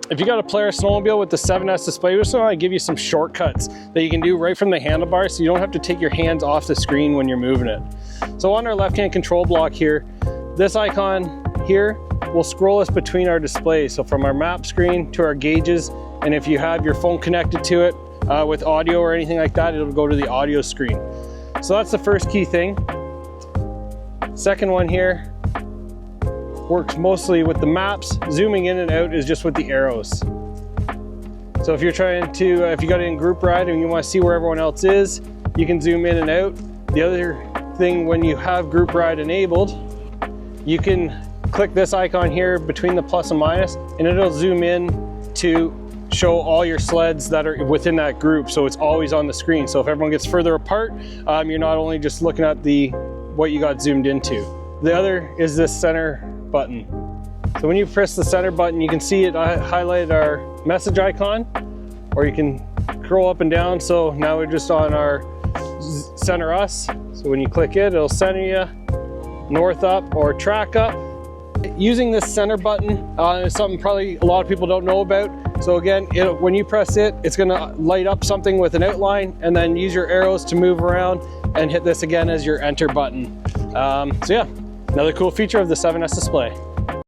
If you got a Polaris snowmobile with the 7S display, so I give you some shortcuts that you can do right from the handlebars, so you don't have to take your hands off the screen when you're moving it. So on our left-hand control block here, this icon here will scroll us between our displays. So from our map screen to our gauges, and if you have your phone connected to it with audio or anything like that, it'll go to the audio screen. So that's the first key thing. Second one here works mostly with the maps. Zooming in and out is just with the arrows. So if you're trying to, if you got it in group ride and you want to see where everyone else is, you can zoom in and out. The other thing, when you have group ride enabled, you can click this icon here between the plus and minus, and it'll zoom in to show all your sleds that are within that group, so it's always on the screen. So if everyone gets further apart, you're not only just looking at what you got zoomed into. The other is this center button. So when you press the center button, you can see it highlight our message icon, or you can scroll up and down. So now we're just on our center us. So when you click it, it'll center you north up or track up. Using this center button is something probably a lot of people don't know about. So again, when you press it, it's gonna light up something with an outline, and then use your arrows to move around and hit this again as your enter button. So yeah, another cool feature of the 7S display.